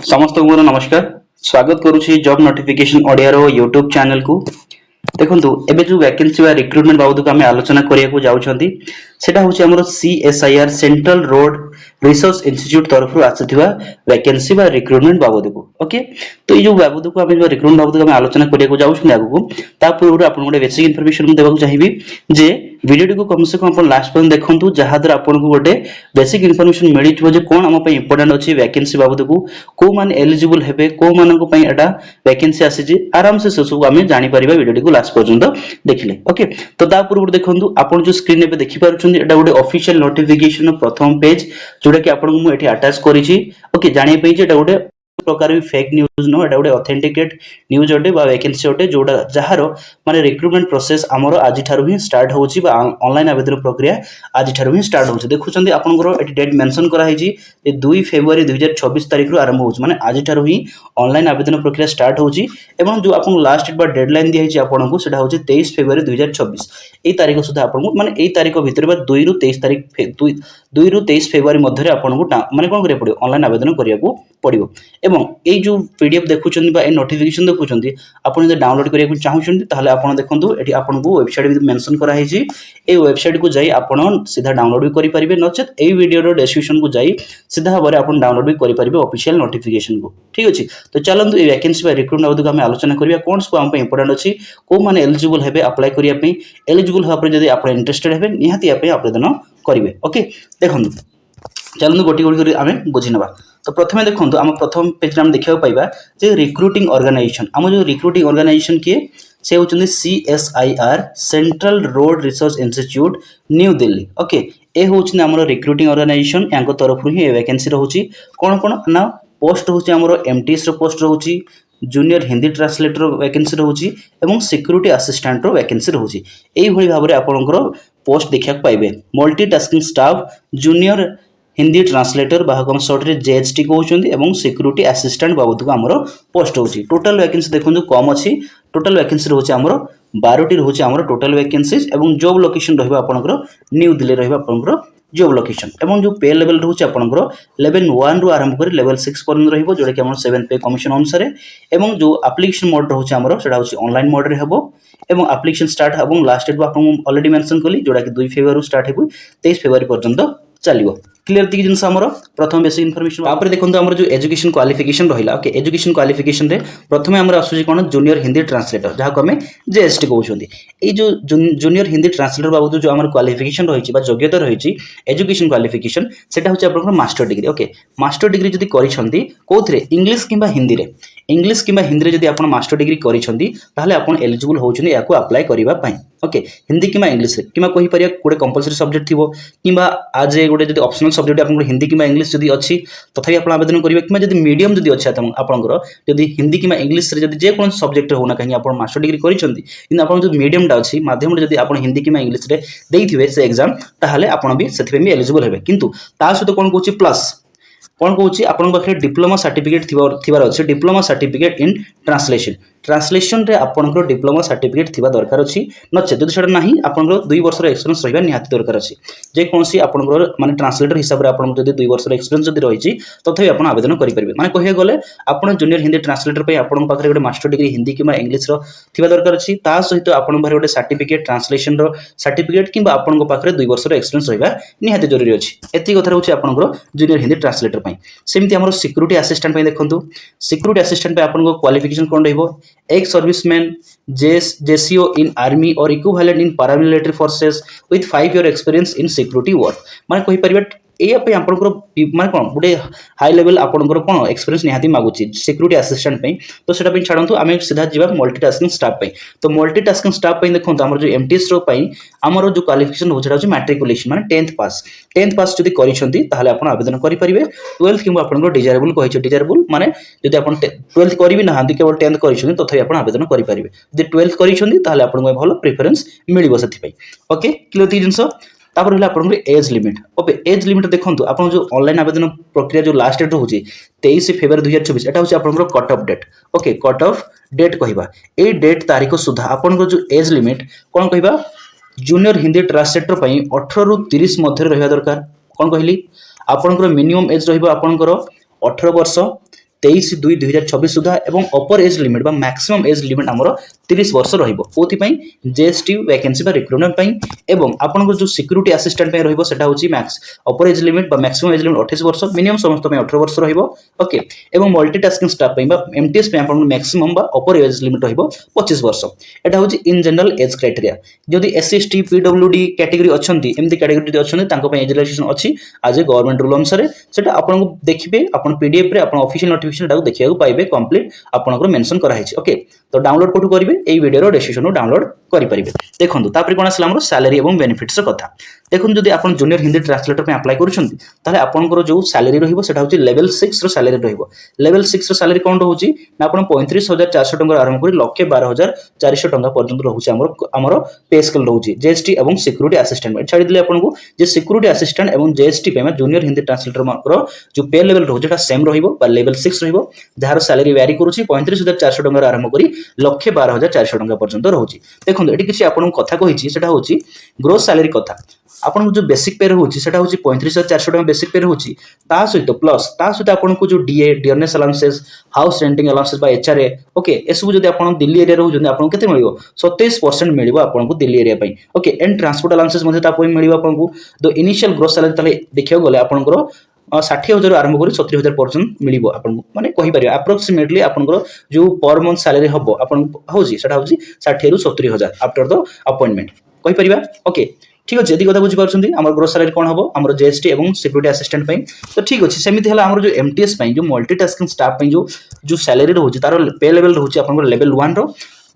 समस्त को मोर नमस्कार। स्वागत करुछि जॉब नोटिफिकेशन ओडिया रो यूट्यूब चैनल को। देखंतु एबे जो वैकेंसी बा रिक्रूटमेंट बाबद को हमें आलोचना करिया को जाउछंती सेटा होछि हमर CSIR central road research institute तरफ रु आछथिबा वैकेंसी बा रिक्रूटमेंट बाबद को। ओके, तो ये जो बाबद को हमें जो रिक्रूटमेंट बाबद को हमें आलोचना करिया को जाउछन आगु ता पूर्व आपन गोटे बेसिक इन्फॉर्मेशन देबा को चाहिबी जे वीडियो को कम से कम अपन लास्ट पर्यंत देखंतु जहा द्वारा आपन को गोटे बेसिक इन्फॉर्मेशन मिली जे कोन हम पे इंपोर्टेंट अछि वैकेंसी बाबद को मान एलिजिबल हेबे को मान को पई एटा वैकेंसी आसी जे आराम से से सब हमें जानि परिबा वीडियो को लास्ट पर्यंत देखिले। ओके, तो ता पूर्व देखंतु आपन जो स्क्रीन पे देखि पारुछन एटा गोटे ऑफिशियल नोटिफिकेशन प्रथम पेज जोटा कि आपन को मु एठी अटैच करी छी। ओके, जानि पई जे एटा गोटे प्रकार भी फेक न्यूज नो एटा गोटे ऑथेंटिकेट न्यूज अटे बा वैकेंसी अटे जोटा जहार माने रिक्रूटमेंट प्रोसेस हमरो आज ठारु ही स्टार्ट होउची बा ऑनलाइन आवेदन प्रक्रिया आज ठारु ही स्टार्ट होउची। देखुचंदी आपनकर एटी डेट मेंशन करा है जी 2 फरवरी 2024 तारिख रु आरंभ होउची माने आज ठारु ही ऑनलाइन आवेदन प्रक्रिया स्टार्ट होउची एवं जो आपन लास्ट डेट बा डेडलाइन दिया है आपन को सेटा होउची 23 फरवरी 2024 एई तारिख सुधा आपन को माने एई तारिख भितर बा 2 रु 23 तारिख 2 रु 23 फरवरी मध्ये आपन को माने कोन करिया पड़ियो ऑनलाइन आवेदन करिया को पड़ियो। एवं ए जो पीडीएफ देखुचंदी बा ए नोटिफिकेशन देखुचंदी आपन जे डाउनलोड करिया को चाहुचंदी ताहले आपन देखंतु एठी आपन को वेबसाइट भी मेंशन करा है जी ए वेबसाइट को जाई आपन सीधा डाउनलोड भी करि परिबे नचेत ए वीडियो रो डिस्क्रिप्शन को जाई सीधा भाबरे आपन डाउनलोड भी करि परिबे ऑफिशियल नोटिफिकेशन को। ठीक अछि, तो चलंतु ए वैकेंसी बा रिक्रूटमेंट बाबत हम आलोचना करिया कोन सब हम पे इंपोर्टेंट अछि को माने एलिजिबल हेबे अप्लाई करिया पे एलिजिबल हा पर जदी आपन इंटरेस्टेड हेबे निहाती या पे आवेदन करिवे। ओके, देखंतु चलंतु गोटी गोटी करी आमे बुझि नबा। तो प्रथमे देखंतु हम प्रथम पेज रे हम देखियो पाइबा जे रिक्रूटिंग ऑर्गेनाइजेशन हम जो रिक्रूटिंग ऑर्गेनाइजेशन के से होचंदी CSIR central road research institute new Delhi. Okay, ए होचनी हमर रिक्रूटिंग ऑर्गेनाइजेशन यांको तरफ रु ही वैकेंसी रहउची कोन कोन ना पोस्ट होची हमर एमटीएस रो पोस्ट रहउची जूनियर हिंदी ट्रांसलेटर वैकेंसी रहउची एवं सिक्योरिटी असिस्टेंट रो वैकेंसी रहउची। एई भली भाबरे आपनकर पोस्ट देखिया पाइबे multitasking staff junior Hindi translator बाहकम शॉर्ट रे जेएचटी कहउचंदी एवं सिक्योरिटी असिस्टेंट बाबत को हमरो पोस्ट होची। टोटल वैकेंसी देखंतु कम अछि टोटल वैकेंसी रहउची हमरो 12 टी रहउची हमरो टोटल वैकेंसीज एवं जॉब लोकेशन रहबा आपनकर न्यू दिल्ली रहबा आपनकर जॉब लोकेशन एवं जो पे लेवल रहउची आपनकर लेवल 1 रु आरंभ कर लेवल 6 पर्यंत रहइबो जोडा कि हमर 7 पे कमीशन अनुसार एवं जो एप्लीकेशन मोड रहउची हमरो सेडा होची ऑनलाइन मोड रे हेबो एवं एप्लीकेशन स्टार्ट एवं लास्ट डेट आपन ऑलरेडी मेंशन कली जोडा कि 2 फरवरी रु स्टार्ट हेबो 23 फरवरी पर्यंत चलिबो। क्लियर थी जिनस हमरो प्रथम बेसिक इन्फॉर्मेशन आपरे देखंतु हमर जो एजुकेशन क्वालिफिकेशन रहिला। ओके, एजुकेशन क्वालिफिकेशन रे प्रथमे हमर आसुची कोन जूनियर हिंदी ट्रांसलेटर जहा को हमें जेएसटी कहउछंती। ए जो जूनियर हिंदी ट्रांसलेटर बाबू जो हमर क्वालिफिकेशन रहिची बा योग्यता रहिची एजुकेशन क्वालिफिकेशन सेटा होची आपन master degree. Okay, master degree जदी करिसंती कोथरे इंग्लिश किबा हिंदी रे जदी आपन मास्टर डिग्री करिसंती ताहले आपन एलिजिबल होउछंती याको अप्लाई करिबा पई। ओके, हिंदी किबा इंग्लिश रे किबा कहि परिया कोडे कंपलसरी सब्जेक्ट थिबो किबा आज ए गोटे जदी ऑप्शनल सब्जेक्ट आपन हिंदी किबा इंग्लिश जदी अछि तथापि आपन आवेदन करिबे किबा जदी मीडियम जदी अछि आपनकर जदी हिंदी किबा इंग्लिश रे जदी जे कोन सब्जेक्ट होना कहि आपन मास्टर डिग्री करिसंती किन आपन जो मीडियम टा अछि माध्यम रे जदी आपन हिंदी किबा इंग्लिश रे देइथिबे से एग्जाम ताहले आपन भी सेथिबे भी एलिजिबल हेबे। किंतु ता सहित कोन कहउची प्लस कोन कहउची आपन पाखरे डिप्लोमा सर्टिफिकेट थिबार अछि डिप्लोमा सर्टिफिकेट इन ट्रांसलेशन रे आपनकर डिप्लोमा सर्टिफिकेट थिबा दरकार अछि नचे जदी सेटा नाही आपनकर 2 वर्ष रो एक्सपीरियंस रहिबा निहाती दरकार अछि। जे कोनसी आपनकर माने ट्रांसलेटर हिसाब रे आपन जदी 2 वर्ष रो एक्सपीरियंस जदी रहिछि तथापि आपन आवेदन करि परिबे। माने कहिया गले आपन जूनियर हिंदी ट्रांसलेटर पे आपन पाखरे गोटे मास्टर डिग्री हिंदी किबा इंग्लिश रो थिबा दरकार अछि ता सहित आपन पाखरे गोटे सर्टिफिकेट ट्रांसलेशन रो सर्टिफिकेट किबा आपन पाखरे 2 वर्ष रो एक्सपीरियंस रहिबा निहाती जरूरी अछि। एति कथा रहउछि आपनकर जूनियर हिंदी ट्रांसलेटर पे। सेमति हमर सिक्योरिटी असिस्टेंट पे देखंतु सिक्योरिटी असिस्टेंट पे आपन को क्वालिफिकेशन कोन रहइबो एक serviceman JCO in army or equivalent in paramilitary forces with 5 year experience in security work। माने कहि परिबा ए पे आपनकर माने कोन गुटे हाई लेवल आपनकर कोन एक्सपीरियंस निहाती मागुची सिक्योरिटी असिस्टेंट पे। तो सेटा पे छाडंतु आमे सीधा जीवा मल्टीटास्किंग स्टाफ पे। तो मल्टीटास्किंग स्टाफ पे देखंतु हमर जो एमटीएस रो पे हमर जो क्वालिफिकेशन हो जेटा मैट्रिकुलेशन माने 10th पास जदी करिसंती ताहले आपन आवेदन करि परिबे। 12th किबा आपनकर डिजायरेबल कहिछ डिजायरेबल माने जदी आपन 12th करिबि ना हांदी केवल 10th करिसंती तथापि आपन आवेदन करि परिबे। जदी 12th करिसंती ताहले आपन को भलो प्रेफरेंस मिलिबो सथि पे। ओके, क्लियर थी जिंस तापर हला आपन age limit. Okay, age limit देखंतु आपन जो ऑनलाइन आवेदन प्रक्रिया जो लास्ट डेट होची 23 फरवरी 2024 एटा होची आपन cut off date. Okay, cut off date कहिबा ए डेट तारिख सुधा आपन जो एज लिमिट कोन कहिबा जूनियर हिंदी ट्रांसलेटर पई 18 रु 30 मध्ये रहबा दरकार। कोन कहली आपन मिनिमम एज रहबो आपन 18 वर्ष 23/2/2024 सुधा एवं अपर एज लिमिट बा मैक्सिमम एज लिमिट हमर 30 वर्ष रहइबो कोथि पई जेएसटी वैकेंसी बा रिक्रूटमेंट पई एवं आपन जो सिक्यूरिटी असिस्टेंट पे रहइबो सेटा होची मैक्स अपर एज लिमिट बा मैक्सिमम एज लिमिट 28 वर्ष मिनिमम समस्त पे 18 वर्ष रहइबो ओके एवं मल्टीटास्किंग स्टाफ पे बा एमटीएस पे आपन मैक्सिमम बा अपर एज लिमिट रहइबो 25 वर्ष एटा होची इन जनरल एज क्राइटेरिया जदि एससी एसटी पीडब्ल्यूडी कैटेगरी अछंती एमती कैटेगरी अछंती तांको पे एज रिलैक्सेशन अछि आज ए गवर्नमेंट रूल अनुसार सेटा आपन देखिबे आपन पीडीएफ रे आपन ऑफिशियल नोटिफिकेशन डाउ देखिया को पाइबे कंप्लीट आपन मेंशन करा हिची ओके तो डाउनलोड कोठु करिवे एई वीडियो रो डिस्क्रिप्शन डाउनलोड करि परिबे देखंतु तापर कोन असला हमर सैलरी एवं बेनिफिट्स रो कथा देखंतु जदि आपन जूनियर हिंदी ट्रांसलेटर पे अप्लाई करूछंती ताले आपनकर जो सैलरी रहिबो सेटा होची लेवल 6 रो सैलरी रहिबो लेवल 6 रो सैलरी कोन होची ना आपन 35400 टंका आरंभ करी 1,12,400 टंका पर्यंत रहउची हमर पे स्केल रहउची जीएसटी एवं सिक्यूरिटी असिस्टेंट छाडी दिले आपन को जे सिक्यूरिटी असिस्टेंट एवं जीएसटी पे जूनियर हिंदी ट्रांसलेटर रो जो पे लेवल रहउची एटा सेम रहिबो बा लेवल 6 रहिबो जहार सैलरी वेरी करूची 35,400 टंका आरंभ करी 1,12,400 टंका पर्यंत रहउची देखंतु एटी किछि आपन कथा कहिछि सेटा होची ग्रोस सैलरी कथा आपन जो बेसिक पे रहउची सेटा होची 35,400 टंका बेसिक पे रहउची ता सहित प्लस ता सहित आपन को जो DA dearness allowances house renting allowances बा एचआरए ओके एसबु जदि आपन दिल्ली एरिया रहउजन आपन केते मिलिबो 27% मिलिबो आपन को दिल्ली एरिया पई ओके एंड ट्रांसपोर्ट अलाउंसेस मध्ये ता पई मिलिबो आपन को द इनिशियल ग्रोस सैलरी तले देखियो गले आपन को 60,000 आरंभ करी 70,000 पर्यंत मिलिबो आपन माने कहि परियो अप्रोक्सीमेटली आपन जो पर मंथ सैलरी हबो आपन होजी सेटा होजी 60 रु 70,000 आफ्टर द अपॉइंटमेंट कहि परिबा ओके ठीक अछि यदि कथा बुझी पारछंती हमर ग्रोस सैलरी कोन हबो हमर जीएसटी एवं सिक्यूरिटी असिस्टेंट पई तो ठीक अछि सेमिति हला हमर जो एमटीएस पई जो मल्टीटास्किंग स्टाफ पई जो सैलरी रहउची तारो पे लेवल रहउची आपन लेवल 1 रो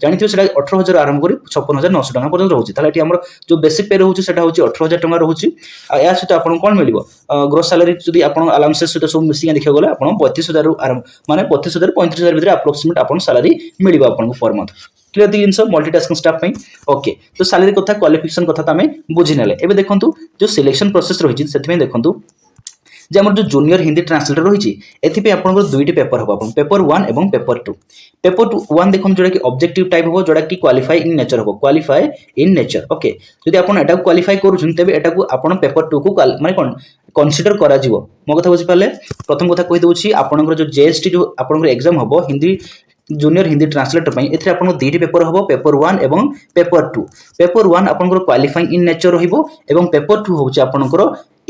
जानिथियो सेटा 18,000 आरंभ करी 56,900 टका पर्यंत रहउची ताले एटी हमर जो बेसिक पे रहउची सेटा होची 18,000 टका रहउची आ या सहित आपन कोन मिलिबो ग्रोस सैलरी जदि आपन अलाउंसेस सहित सब मिसिया देखियो गले आपन 32,000 आरंभ माने 32,000 35,000 भीतर अप्रोक्सीमेट आपन सैलरी मिलिबो आपन को per month clear the jeans multitasking staff पई ओके तो सैलरी कथा क्वालिफिकेशन कथा तमे बुझि नेले एबे देखंतु जो सिलेक्शन प्रोसेस रहिछि सेति में देखंतु जे हमर जो जूनियर हिंदी ट्रांसलेटर रहिछि एथि पे आपन दुईटी पेपर हबो आपन पेपर 1 एवं पेपर 2 पेपर 1 देखम जोडा कि ऑब्जेक्टिव टाइप हबो जोडा कि क्वालिफाई इन नेचर हबो क्वालिफाई इन नेचर ओके जदि आपन एटा क्वालिफाई करूछन तबे एटा को आपन पेपर 2 को माने कोन कंसीडर करा जिवो मो कथा बुझि पाले प्रथम कथा कहि दउछि आपन जो जीएसटी जो आपन एग्जाम हबो हिंदी जूनियर हिंदी ट्रांसलेटर पई एथि आपन दुईटी पेपर हबो पेपर 1 एवं पेपर 2 पेपर 1 आपन क्वालिफाइंग इन नेचर रहिबो एवं पेपर 2 होछि आपन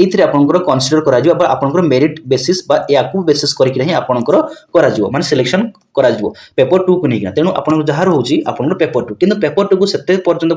एथि आपनकर कंसीडर करा जिवो आपनकर मेरिट बेसिस बा याकू बेसिस करिक रही आपनकर करा जिवो माने सिलेक्शन करा जिवो पेपर 2 को नेकिना तेनु आपन जहार होउची आपनकर पेपर 2 किंतु पेपर 2 को सेते पर्यंत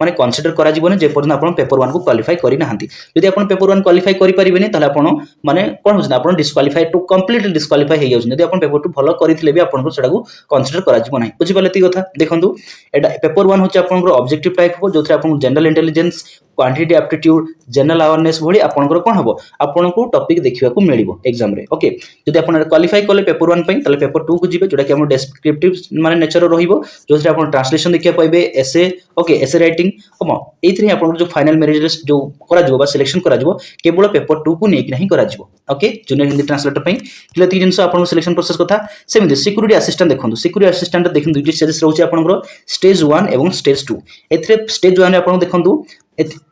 माने कंसीडर करा जिवो ने जे पर्यंत आपन पेपर 1 को क्वालिफाई करि नाहंती यदि आपन पेपर 1 क्वालिफाई करि परिबेनी तले आपन माने कोन होउछ आपन डिस्क्वालिफाई टू कंप्लीटली डिस्क्वालिफाई हे जाउछ यदि आपन पेपर 2 भलो करिथिले भी आपन सेटा को कंसीडर करा जिवो नाही बुझि पाले ती कथा देखंतु एटा पेपर 1 होउछ आपनकर ऑब्जेक्टिव टाइप हो जोथरे आपन general intelligence quantity aptitude general awareness भली आपनकर कोन हबो आपन को टॉपिक देखिबा को मिलिबो एग्जाम रे ओके जदि आपन क्वालिफाई करले पेपर 1 पई तले पेपर 2 को जिबे जोडा कि हमर डेस्क्रिप्टिव माने नेचर रहिबो जोथरे आपन ट्रांसलेशन देखिया पाइबे एसे ओके एसे राइटिंग हम एथरे आपन जो फाइनल मेरिट लिस्ट जो करा जिवो बा सिलेक्शन करा जिवो केवल पेपर 2 को नेक नहीं करा जिवो ओके जूनियर हिंदी ट्रांसलेटर पई क्लियर ती जिंस आपन सिलेक्शन प्रोसेस कथा सेमिति सिक्यूरिटी असिस्टेंट देखंतु सिक्यूरिटी असिस्टेंट देखन दुईटी स्टेजेस रहउची आपन स्टेज 1 एवं स्टेज 2 एथरे स्टेज 1 रे आपन देखंतु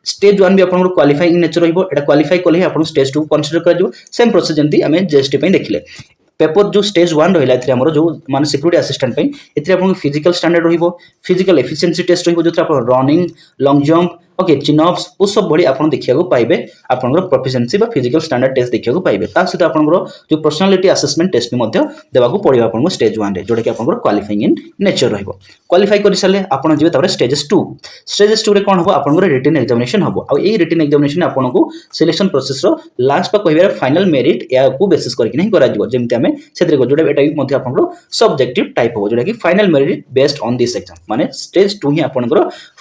स्टेज 1 भी आपन क्वालिफाई इन नेचर रहिबो एटा क्वालिफाई करले आपन स्टेज 2 कंसीडर कर जिवो सेम प्रोसेस जंती हमें जीएसटी पे देखिले पेपर जो स्टेज 1 रहिला एथरे हमरो जो माने सिक्यूरिटी असिस्टेंट पे एथरे आपन फिजिकल स्टैंडर्ड रहिबो फिजिकल एफिशिएंसी टेस्ट रहिबो जोथरे आपन running long jump okay chin ups ओ सब बड़ी आपन देखिया को पाइबे आपन प्रोफिशिएंसी बा फिजिकल स्टैंडर्ड टेस्ट देखिया को पाइबे ता सहित आपन जो पर्सनालिटी असेसमेंट टेस्ट में देवा को पड़िबा आपन स्टेज 1 रे जोडा कि आपन क्वालिफाइंग इन नेचर रहिबो क्वालिफाई करि साले आपन जिवे तबरे स्टेजेस 2 रे कोन हबो आपन रिटन एग्जामिनेशन हबो आ ए रिटन एग्जामिनेशन आपन को सिलेक्शन प्रोसेस रो लास्ट पा कहिबे फाइनल मेरिट या को बेसिस करके नहीं करा जिवो जेमते हमें सेतरे को जोडा एटा भी मध्ये आपन सब्जेक्टिव टाइप हबो जोडा कि final merit based on this exam माने स्टेज 2 ही आपन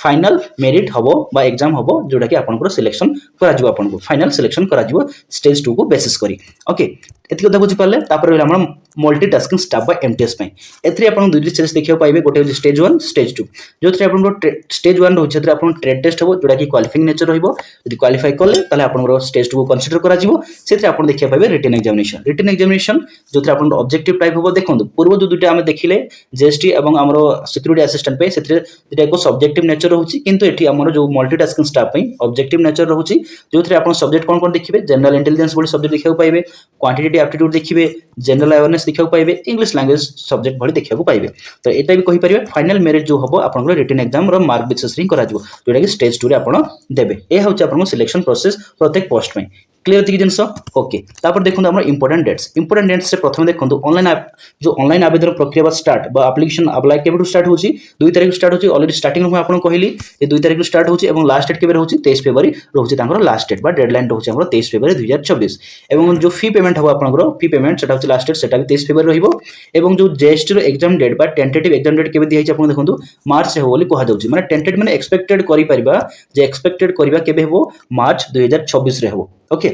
फाइनल मेरिट हबो एग्जाम हबो जोडा कि आपन सिलेक्शन करा जिवो आपन फाइनल सिलेक्शन करा जिवो स्टेज 2 को बेसिस करी ओके एति कथा बुझि पाले तापर हमर मल्टीटास्किंग स्टाफ बा एमटीएस पई एथि आपन दुई स्टेज देखियो पाइबे गोटे स्टेज 1 स्टेज 2 जोथि आपन स्टेज 1 रहउछ जेथि आपन ट्रेड टेस्ट हबो जोडा कि क्वालिफाइंग नेचर रहइबो यदि क्वालिफाई करले ताले आपन स्टेज 2 को कंसीडर करा जिवो सेथि आपन देखियो पाइबे रिटन एग्जामिनेशन जोथि आपन ऑब्जेक्टिव टाइप हबो देखंतु पूर्व जो दुटा हम देखिले जीएसटी एवं हमरो सिक्यूरिटी असिस्टेंट पे सेथि दुटा को सब्जेक्टिव नेचर रहउछि किंतु एठी हमरो जो मल्टीटास्किंग स्टाफ पे ऑब्जेक्टिव नेचर रहउछि जोथि आपन सब्जेक्ट कोन कोन देखिबे जनरल इंटेलिजेंस बडी सब्जेक्ट देखियो पाइबे क्वांटिटी एप्टीट्यूड देखिबे जनरल अवेयरनेस साइंस देखा पाइबे इंग्लिश लैंग्वेज सब्जेक्ट भली देखा पाइबे तो एटा भी कहि परिबे फाइनल मेरिट जो हबो आपन रिटन एग्जाम रो मार्क बेसिस रे करा जबो जोटा कि स्टेज 2 रे आपन देबे ए होचे आपन सिलेक्शन प्रोसेस प्रत्येक पोस्ट में क्लियर थी जिनस ओके तापर देखो हम इंपोर्टेंट डेट्स से प्रथम देखो ऑनलाइन आवेदन प्रक्रिया स्टार्ट बा एप्लिकेशन अप्लाई केबे स्टार्ट होची 2 तारिख स्टार्ट होची ऑलरेडी स्टार्टिंग में आपन कहली ए 2 तारिख स्टार्ट होची एवं लास्ट डेट केबे रहउची 23 फरवरी रहउची तांकर लास्ट डेट बा डेडलाइन रहउची हमर 23 फरवरी 2024 एवं जो फी पेमेंट हबो आपनकर फी पेमेंट सेटा होची लास्ट डेट सेटा भी 23 फरवरी रहिबो एवं जो जेएसटी रो एग्जाम डेट बा टेंटेटिव एग्जाम डेट केबे दिया आपन देखंतु मार्च रे हो बोली कहा जाउची माने टेंटेटिव माने एक्सपेक्टेड करि परिबा जे एक्सपेक्टेड करिबा केबे हबो मार्च 2024 रे हबो ओके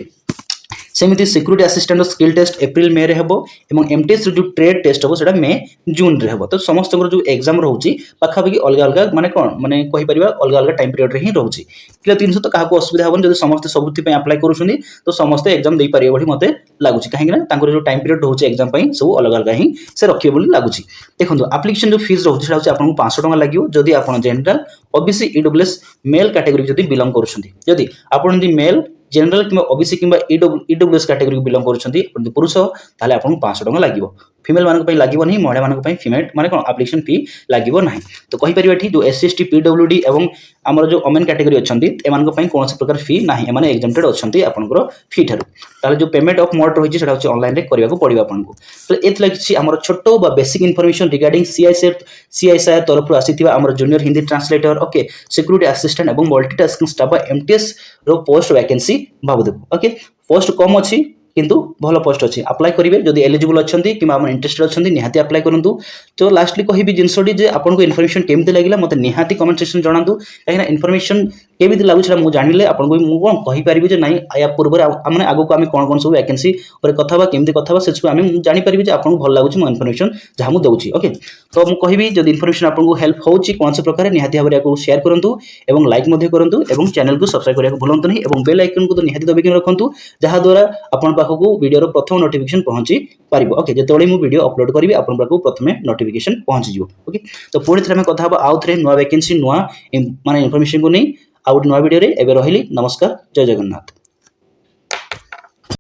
सेमिति security assistant skill test April May रे हेबो एवं एमटीएस जो ट्रेड टेस्ट हेबो सेटा मे जून रे हेबो तो समस्त जो एग्जाम रहउची पाखा पाखी अलग अलग माने कोन माने कहि परिबा अलग अलग टाइम पीरियड रे ही रहउची क्लियर तीन तो काहाको असुविधा होबन जदि समस्त सबुति पे अप्लाई करूछनी तो समस्त एग्जाम देई परिबे बढी मते लागुची काहे ना तांकर जो टाइम पीरियड रहउची एग्जाम पई सब अलग अलग ही से रखिबे बोली लागुची देखंतु एप्लीकेशन जो फीस रहउची सेटा होची आपन 500 टका लागियो जदि आपन general OBC EWS male category जदि बिलोंग करूछंती जदि आपन जदि मेल जनरल कि ओबीसी कि ईडब्ल्यूएस कैटेगरी बिलोंग करूछंती पुरुष ताले आपन 500 टका लागिवो फीमेल मानक पई लागिवो नहीं महिला मानक पई फीमेल माने कोन एप्लीकेशन फी लागिवो नहीं तो कहि परिबा एठी जो एससी एसटी पीडब्ल्यूडी एवं हमर जो ओमेन कैटेगरी अछंती ए मानक पई कोनसे प्रकार फी नाही माने एग्जाम्प्टेड अछंती आपनकर फी थारु ताले जो पेमेंट ऑफ मोड रहिछि सेटा होछि ऑनलाइन रे करिया को पडिबा आपनको तो एत लागिछि हमर छोटो बा बेसिक इन्फॉर्मेशन रिगार्डिंग सीआईएसआर तरफ आसीथिबा हमर junior Hindi translator okay security assistant एवं मल्टीटास्किंग स्टाफ बा एमटीएस रो पोस्ट वैकेंसी भाबु ओके पोस्ट कम अछि किंतु भलो पोस्ट अछि अप्लाई करिवे जदि एलिजिबल अछंती कि हम इंटरेस्टेड अछंती निहाती अप्लाई करंतु तो लास्टली कहिबी जिंसडी जे आपन को इन्फॉर्मेशन केमिति लागिला मते निहाती कमेंट सेक्शन जणांतु काहेना इन्फॉर्मेशन केमिति लागु छला मु जानिले आपन को मु कोन कहि परिबे जे नाही आया पूर्व माने आगो को आमे कोन कोन सब वैकेंसी पर कथा बा केमिति कथा बा सेछु आमे जानि परिबे जे आपन को भल लागु छि मो इन्फॉर्मेशन जहा मु दउछि ओके तो मु कहिबी जदि इन्फॉर्मेशन आपन को हेल्प होउछि कोन से प्रकार निहाती भाबरे को शेयर करंतु एवं लाइक मध्ये करंतु एवं चैनल को सब्सक्राइब करिया को भूलंतु नहीं एवं बेल आइकन को तो निहाती दबेकिन रखंतु जहा द्वारा आपन पाखो वीडियो रो प्रथम नोटिफिकेशन पहुंची पारिबो ओके जेतेबेले मु वीडियो अपलोड करबी आपन पाखो प्रथमे नोटिफिकेशन पहुंची जिवो ओके तो पुणी थरे हम कथा हबा आउ थरे नुवा वैकेंसी नुवा माने इन्फॉर्मेशन को नहीं आउट नुवा वीडियो रे एबे रहिली नमस्कार जय जगन्नाथ।